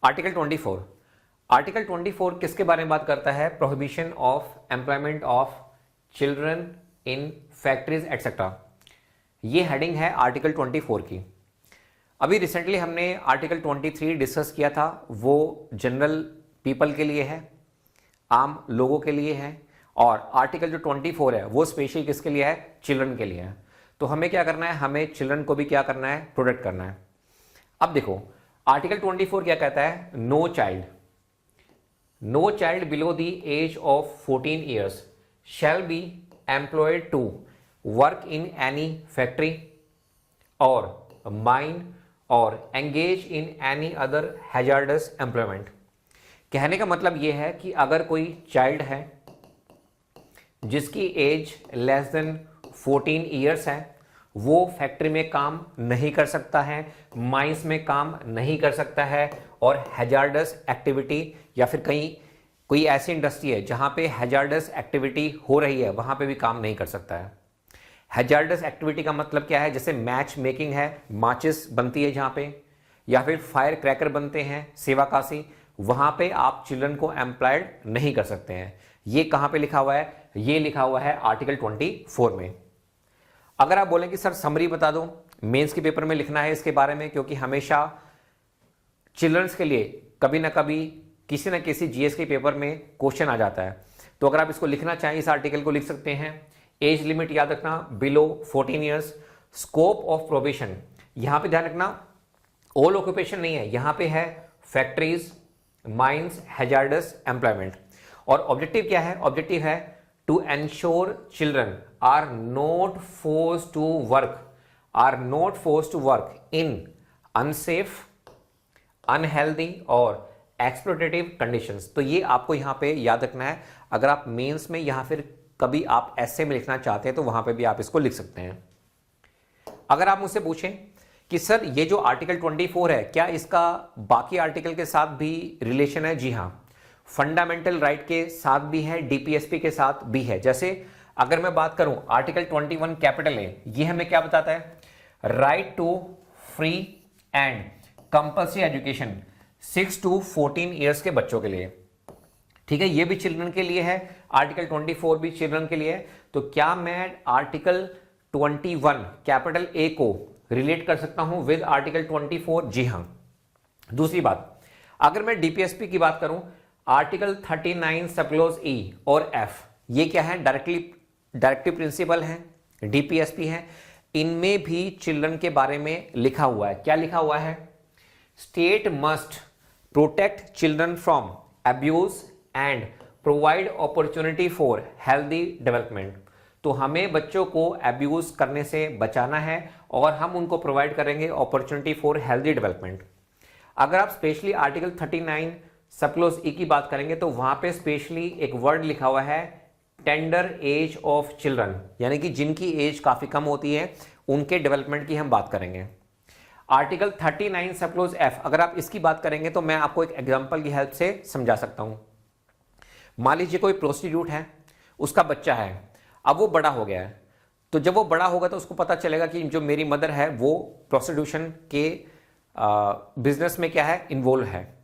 Article 24। Article 24 किसके बारे में बात करता है? Prohibition of employment of children in factories etcetera. ये हेडिंग है आर्टिकल 24 की। अभी रिसेंटली हमने आर्टिकल 23 डिस्कस किया था, वो जनरल पीपल के लिए है, आम लोगों के लिए है, और आर्टिकल जो 24 है वो स्पेशल किसके लिए है? चिल्ड्रन के लिए है। तो हमें क्या करना है? हमें चिल्ड्रन को भी क्या करना है? प्रोटेक्ट करना है। अब देखो आर्टिकल 24 क्या कहता है? No child below the age of 14 years shall be employed to work in any factory और माइन और engage in any other hazardous employment. कहने का मतलब यह है कि अगर कोई चाइल्ड है जिसकी एज लेस देन 14 ईयर्स है, वो फैक्ट्री में काम नहीं कर सकता है, माइंस में काम नहीं कर सकता है, और हैजार्डस एक्टिविटी या फिर कहीं कोई ऐसी इंडस्ट्री है जहां पे हैजार्डस एक्टिविटी हो रही है वहां पे भी काम नहीं कर सकता है। हैजार्डस एक्टिविटी का मतलब क्या है? जैसे मैच मेकिंग है, माचिस बनती है जहां पे, या फिर फायर क्रैकर बनते हैं, सेवाकाशी, वहां पे आप चिल्ड्रन को एम्प्लॉयड नहीं कर सकते हैं। ये कहां पे लिखा हुआ है? ये लिखा हुआ है आर्टिकल 24 में। अगर आप बोलें कि सर समरी बता दो, मेंस के पेपर में लिखना है इसके बारे में, क्योंकि हमेशा चिल्ड्रंस के लिए कभी ना कभी किसी ना किसी जीएस के पेपर में क्वेश्चन आ जाता है। तो अगर आप इसको लिखना चाहें इस आर्टिकल को लिख सकते हैं। एज लिमिट याद रखना below 14 years. Scope of probation, यहां पे ध्यान रखना ऑल ऑक्यूपेशन नहीं है, यहां पे है फैक्ट्रीज, माइंस, हैजार्डस एम्प्लॉयमेंट। और ऑब्जेक्टिव क्या है? ऑब्जेक्टिव है to ensure children are not forced to work in unsafe, unhealthy और एक्सप्लोटेटिव कंडीशंस। तो ये आपको यहां पे याद रखना है। अगर आप मेंस में या फिर कभी आप ऐसे में लिखना चाहते हैं तो वहां पे भी आप इसको लिख सकते हैं। अगर आप मुझसे पूछें कि सर ये जो आर्टिकल 24 है क्या इसका बाकी आर्टिकल के साथ भी रिलेशन है? जी हां, फंडामेंटल राइट के साथ भी है, डीपीएसपी के साथ भी है। जैसे अगर मैं बात करूं आर्टिकल 21 कैपिटल ए, ये हमें क्या बताता है? Right to free and compulsory education 6 to 14 years के बच्चों के लिए। ठीक है, ये भी चिल्ड्रन के लिए है, आर्टिकल 24 भी चिल्ड्रन के लिए है। तो क्या मैं आर्टिकल 21 कैपिटल ए को रिलेट कर सकता हूं विद आर्टिकल 24? जी हां। दूसरी बात, अगर मैं डीपीएसपी की बात करूं, आर्टिकल 39 सब क्लॉज ई और एफ, ये क्या है? डायरेक्टिव प्रिंसिपल है, डीपीएसपी है। इनमें भी चिल्ड्रन के बारे में लिखा हुआ है। क्या लिखा हुआ है? State must protect children from abuse and provide opportunity for healthy development. तो हमें बच्चों को अब्यूज करने से बचाना है और हम उनको प्रोवाइड करेंगे अपॉर्चुनिटी फॉर हेल्दी डेवलपमेंट। अगर आप स्पेशली आर्टिकल 39 सब क्लॉज ई की बात करेंगे तो वहां पे स्पेशली एक वर्ड लिखा हुआ है टेंडर एज ऑफ चिल्ड्रन, यानी कि जिनकी एज काफी कम होती है उनके डेवलपमेंट की हम बात करेंगे। आर्टिकल 39 सब क्लॉज एफ, अगर आप इसकी बात करेंगे तो मैं आपको एक एग्जांपल की हेल्प से समझा सकता हूं। मान लीजिए कोई प्रोस्टिट्यूट है, उसका बच्चा है, अब वो बड़ा हो गया है। तो जब वो बड़ा होगा तो उसको पता चलेगा कि जो मेरी मदर है वो प्रोस्टिट्यूशन के बिजनेस में क्या है? इन्वॉल्व है।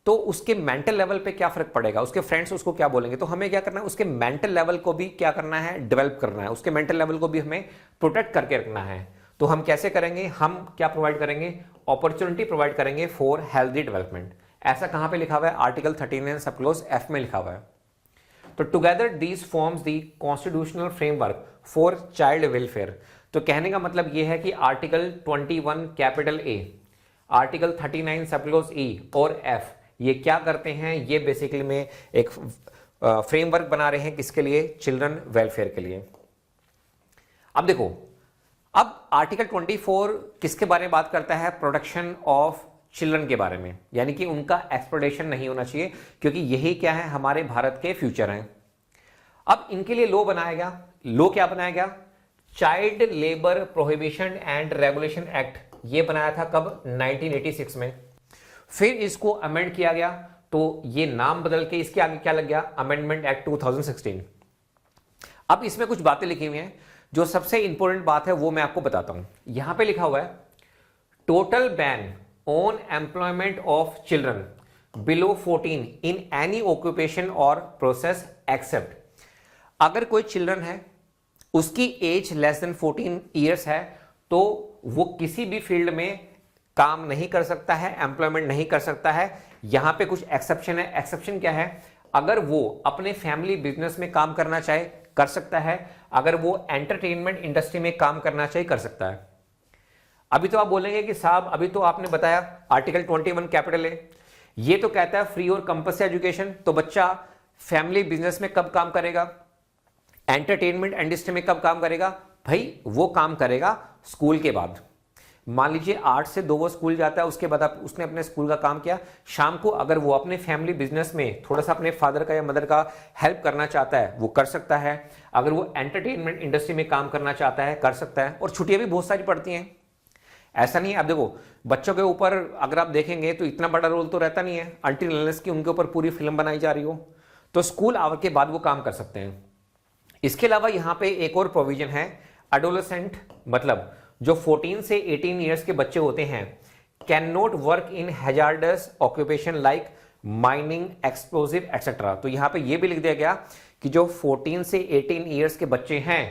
तो उसके मेंटल लेवल पे क्या फर्क पड़ेगा? उसके फ्रेंड्स उसको क्या बोलेंगे? तो हमें क्या करना है? उसके मेंटल लेवल को भी क्या करना है? डेवलप करना है। उसके मेंटल लेवल को भी हमें प्रोटेक्ट करके रखना है। तो हम कैसे करेंगे? हम क्या प्रोवाइड करेंगे? अपॉर्चुनिटी प्रोवाइड करेंगे फॉर हेल्दी डेवलपमेंट। ऐसा कहां पे लिखा हुआ है? आर्टिकल 39 सब क्लॉज एफ में लिखा हुआ है। तो together these forms the constitutional framework for child welfare. तो कहने का मतलब यह है कि article 21 capital A, article 39 sub clause ई और एफ, ये क्या करते हैं? ये बेसिकली में एक फ्रेमवर्क बना रहे हैं किसके लिए? चिल्ड्रन वेलफेयर के लिए। अब देखो, अब आर्टिकल 24 किसके बारे में बात करता है? प्रोटेक्शन ऑफ चिल्ड्रन के बारे में, यानी कि उनका एक्सप्लॉयटेशन नहीं होना चाहिए, क्योंकि यही क्या है? हमारे भारत के फ्यूचर हैं। अब इनके लिए लॉ बनाया गया। लॉ क्या बनाया गया? Child labour prohibition and regulation act, ये बनाया था कब? 1986 में। फिर इसको अमेंड किया गया, तो ये नाम बदल के इसके आगे क्या लग गया? Amendment act 2016। अब इसमें कुछ बातें लिखी हुई हैं। जो सबसे इंपॉर्टेंट बात है वो मैं आपको बताता हूं। यहां पे लिखा हुआ है total ban on employment of children below 14 in any occupation और प्रोसेस एक्सेप्ट, अगर कोई चिल्ड्रन है उसकी एज लेस देन 14 ईयर्स है तो वो किसी भी फील्ड में काम नहीं कर सकता है, एम्प्लॉयमेंट नहीं कर सकता है। यहां पे कुछ एक्सेप्शन है। एक्सेप्शन क्या है? अगर वो अपने फैमिली बिजनेस में काम करना चाहे कर सकता है, अगर वो एंटरटेनमेंट इंडस्ट्री में काम करना चाहे कर सकता है। अभी तो आप बोलेंगे कि साहब अभी तो आपने बताया आर्टिकल 21 कैपिटल ए, ये तो कहता है फ्री और कंपल्सरी एजुकेशन, तो बच्चा फैमिली बिजनेस में कब काम करेगा, एंटरटेनमेंट इंडस्ट्री में कब काम करेगा? भाई वो काम करेगा स्कूल के बाद। मान लीजिए 8 से 2 वो स्कूल जाता है, उसके बाद उसने अपने स्कूल का काम किया, शाम को अगर वो अपने फैमिली बिजनेस में थोड़ा सा अपने फादर का या मदर का हेल्प करना चाहता है वो कर सकता है। अगर वो एंटरटेनमेंट इंडस्ट्री में काम करना चाहता है कर सकता है। और छुट्टियां भी बहुत सारी पड़ती हैं, ऐसा नहीं है। अब देखो बच्चों के ऊपर अगर आप देखेंगे तो इतना बड़ा रोल तो रहता नहीं है अनटिल अनलेस की उनके ऊपर पूरी फिल्म बनाई जा रही हो, तो स्कूल आवर के बाद वो काम कर सकते हैं। इसके अलावा यहां पे एक और प्रोविजन है, एडोलेसेंट मतलब जो 14 से 18 ईयर्स के बच्चे होते हैं can not work in hazards occupation like mining, explosive etcetera. तो यहां पे ये भी लिख दिया गया कि जो 14 से 18 ईयर्स के बच्चे हैं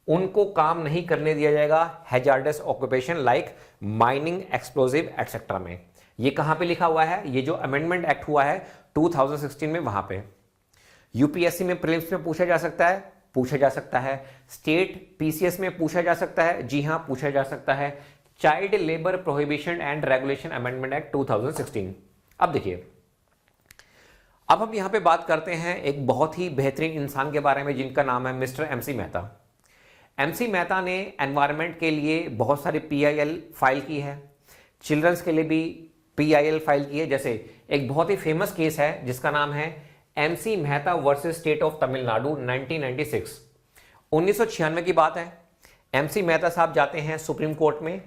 उनको काम नहीं करने दिया जाएगा hazards occupation like mining, explosive etcetera में। ये कहां पे लिखा हुआ है? ये जो अमेंडमेंट एक्ट हुआ है 2016 में, वहां पे। यूपीएससी में प्रीलिम्स में पूछा जा सकता है, पूछा जा सकता है। स्टेट पीसीएस में पूछा जा सकता है, जी हां पूछा जा सकता है। Child labour prohibition and regulation amendment act 2016। अब देखिए, अब हम यहां पे बात करते हैं एक बहुत ही बेहतरीन इंसान के बारे में जिनका नाम है mister MC Mehta. MC Mehta ने एनवायरनमेंट के लिए बहुत सारी पीआईएल फाइल की है, चिल्ड्रंस के लिए भी पीआईएल फाइल की है। जैसे एक बहुत ही फेमस केस है जिसका नाम है MC Mehta versus state of Tamil Nadu 1996। 1996 की बात है। एमसी मेहता साहब जाते हैं सुप्रीम कोर्ट में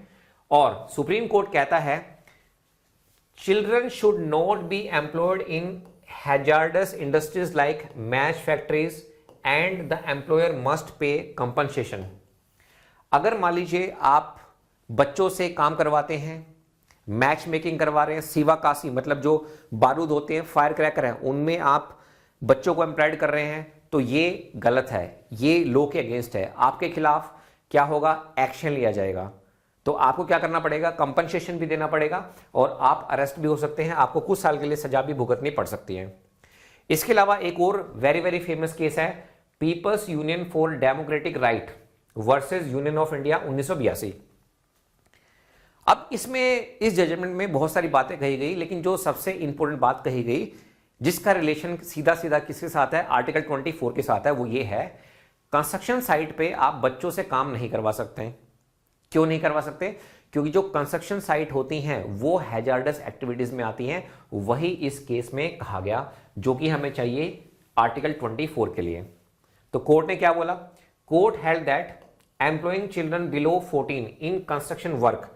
और सुप्रीम कोर्ट कहता है children should not be employed in hazards industries like match factories and the employer must pay compensation. अगर मान लीजिए आप बच्चों से काम करवाते हैं, मैच मेकिंग करवा रहे हैं, सीवा कासी मतलब जो बारूद होते हैं, फायर क्रैकर हैं, उनमें आप बच्चों को एम्प्लॉयड कर रहे हैं, तो ये गलत है, ये लॉ के अगेंस्ट है। आपके खिलाफ क्या होगा? एक्शन लिया जाएगा। तो आपको क्या करना पड़ेगा? कंपनसेशन भी देना पड़ेगा और आप अरेस्ट भी हो सकते हैं, आपको कुछ साल के लिए सजा भी भुगतनी पड़ सकती है। इसके अलावा एक और वेरी वेरी फेमस केस है People's Union for Democratic Right versus union of India 1982। अब इसमें इस जजमेंट में बहुत सारी बातें कही गई, लेकिन जो सबसे इंपॉर्टेंट बात कही गई जिसका रिलेशन सीधा सीधा किसके साथ है? आर्टिकल 24 के साथ है। वो ये है कंस्ट्रक्शन साइट पे आप बच्चों से काम नहीं करवा सकते हैं। क्यों नहीं करवा सकते? क्योंकि जो कंस्ट्रक्शन साइट होती हैं वो हैजार्डस एक्टिविटीज में आती हैं। वही इस केस में कहा गया जो कि हमें चाहिए आर्टिकल 24 के लिए। तो कोर्ट ने क्या बोला? Court held that employing children below 14 in construction work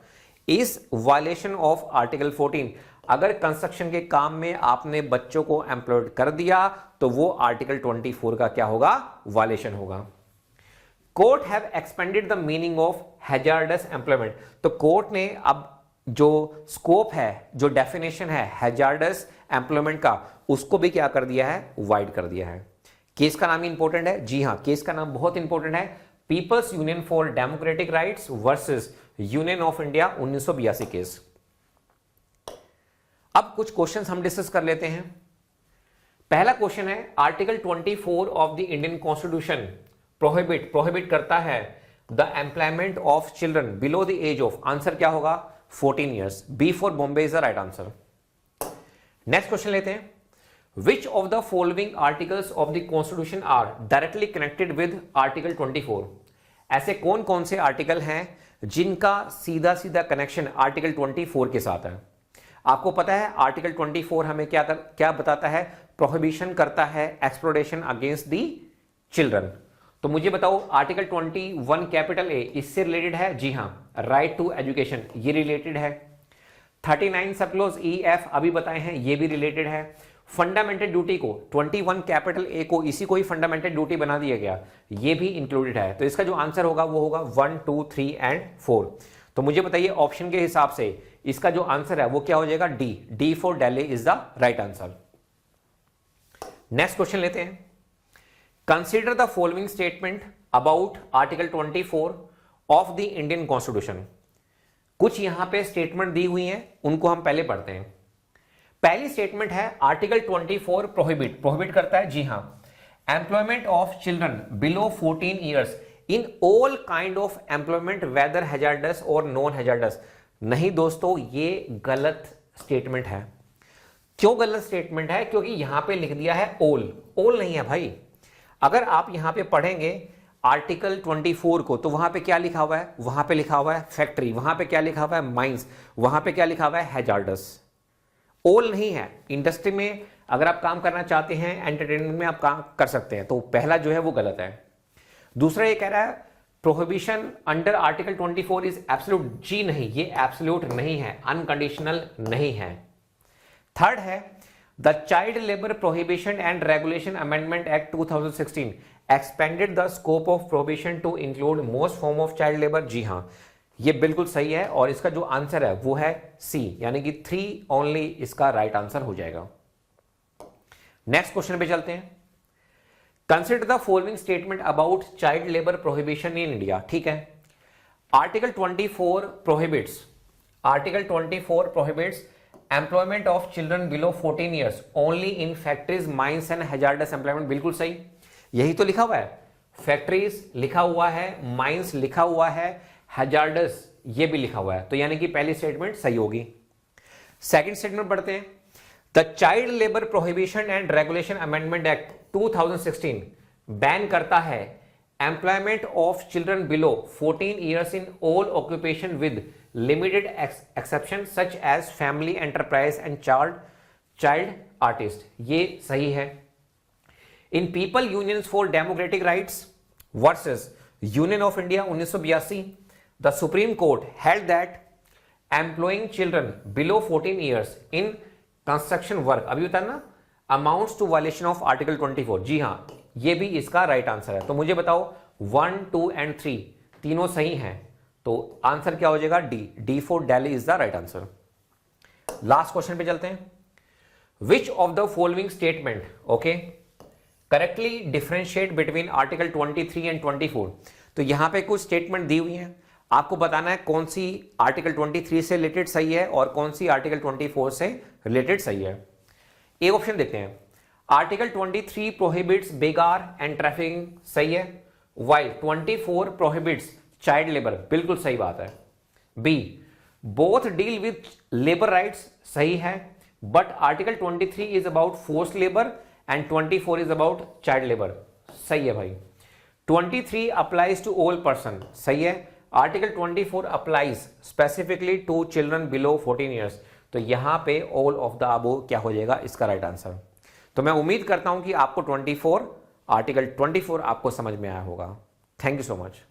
is violation of article 14। अगर कंस्ट्रक्शन के काम में आपने बच्चों को एम्प्लॉयड कर दिया तो वो आर्टिकल 24 का क्या होगा? वायलेशन होगा। Court have expanded the meaning of hazards employment. तो कोर्ट ने अब जो स्कोप है, जो डेफिनेशन है हैजार्डस एम्प्लॉयमेंट का, उसको भी क्या कर दिया है? वाइड कर दिया है। केस का नाम इंपॉर्टेंट है, जी हां केस का नाम बहुत इंपॉर्टेंट है, People's Union for democratic rights versus union of India 1982 case. अब कुछ क्वेश्चंस हम डिस्कस कर लेते हैं। पहला क्वेश्चन है article 24 of the Indian constitution prohibit करता है the employment of children below the age of, answer क्या होगा? 14 years. B for Bombay is the right answer. Next question लेते हैं। Which of the following articles of the Constitution are directly connected with Article 24? ऐसे कौन कौन से article हैं जिनका सीधा सीधा कनेक्शन आर्टिकल 24 के साथ है? आपको पता है आर्टिकल 24 हमें क्या बताता है? प्रोहिबिशन करता है एक्सप्लोइटेशन अगेंस्ट दी चिल्ड्रन। तो मुझे बताओ आर्टिकल 21 कैपिटल ए इससे रिलेटेड है? जी हां, राइट टू एजुकेशन ये रिलेटेड है। 39 सब क्लॉज ई एफ अभी बताए हैं, ये भी रिलेटेड है। फंडामेंटल ड्यूटी को 21 कैपिटल ए को इसी को ही फंडामेंटल ड्यूटी बना दिया गया, ये भी इंक्लूडेड है। तो इसका जो आंसर होगा वो होगा 1, 2, 3 एंड 4। तो मुझे बताइए ऑप्शन के हिसाब से इसका जो आंसर है वो क्या हो जाएगा, D for Delhi is the right answer. Next question लेते हैं। Consider the following statement about article 24 of the Indian constitution. कुछ यहां पे स्टेटमेंट दी हुई हैं, उनको हम पहले पढ़ते हैं। पहली स्टेटमेंट है आर्टिकल 24 प्रोहिबिट करता है, जी हां, employment of children below 14 years in all kind of employment whether hazardous और नॉन हैजार्डस। नहीं दोस्तों, ये गलत स्टेटमेंट है। क्यों गलत स्टेटमेंट है? क्योंकि यहां पे लिख दिया है ऑल नहीं है भाई। अगर आप यहां पे पढ़ेंगे आर्टिकल 24 को, तो वहां पे क्या लिखा हुआ है, वहां पे लिखा हुआ है फैक्ट्री, वहां पे क्या लिखा हुआ है माइंस, वहां पे क्या लिखा हुआ है हैजार्डस। ऑल नहीं है। इंडस्ट्री में अगर आप काम करना चाहते हैं, एंटरटेनमेंट में आप काम कर सकते हैं, तो पहला जो है वो गलत है। दूसरा ये कह रहा है prohibition under article 24 is absolute, जी नहीं, ये एब्सोल्यूट नहीं है, अनकंडीशनल नहीं है। थर्ड है the child labour prohibition and regulation amendment act 2016 expanded the scope of prohibition to include most form of child labour. जी हां, ये बिल्कुल सही है और इसका जो आंसर है वो है सी, यानी कि 3 ओनली इसका राइट आंसर हो जाएगा। नेक्स्ट क्वेश्चन पे चलते हैं। Consider the following statement about child labour prohibition in India. ठीक है, article 24 prohibits employment of children below 14 years only in factories, mines and hazards employment. बिल्कुल सही, यही तो लिखा हुआ है। फैक्ट्रीज लिखा हुआ है, माइंस लिखा हुआ है, हैजार्डस ये भी लिखा हुआ है, तो यानी कि पहली स्टेटमेंट सही होगी। सेकंड स्टेटमेंट पढ़ते हैं। The child labour prohibition and regulation amendment act 2016 ban करता है employment of children below 14 years in all occupation with limited exception such as family enterprise and child artist. ये सही है। In people unions for democratic rights versus union of India 1982 the Supreme Court held that employing children below 14 years in construction work, अभी बता ना, amounts to violation of article 24। जी हां, ये भी इसका राइट आंसर है। तो मुझे बताओ 1, 2 एंड 3 तीनों सही हैं, तो आंसर क्या हो जाएगा, D for Delhi is the right answer. Last question पे चलते हैं। Which of the following statement correctly differentiate between article 23 and 24। तो यहां पे कुछ स्टेटमेंट दी हुई हैं, आपको बताना है कौन सी आर्टिकल 23 से रिलेटेड सही है और कौन सी आर्टिकल 24 से रिलेटेड सही है। एक ऑप्शन देखते हैं, आर्टिकल 23 प्रोहिबिट्स बेगार एंड ट्रैफिकिंग, सही है, वाइल 24 प्रोहिबिट्स चाइल्ड लेबर, बिल्कुल सही बात है। बी both deal with labour rights, सही है, but article 23 is about force labour and 24 is about child labour, सही है भाई। 23 अप्लाइज टू ऑल पर्सन, सही है, article 24 applies specifically to children below 14 years, तो यहां पे ऑल ऑफ द अबव क्या हो जाएगा इसका राइट आंसर। तो मैं उम्मीद करता हूं कि आपको आर्टिकल 24 आपको समझ में आया होगा। Thank you so much.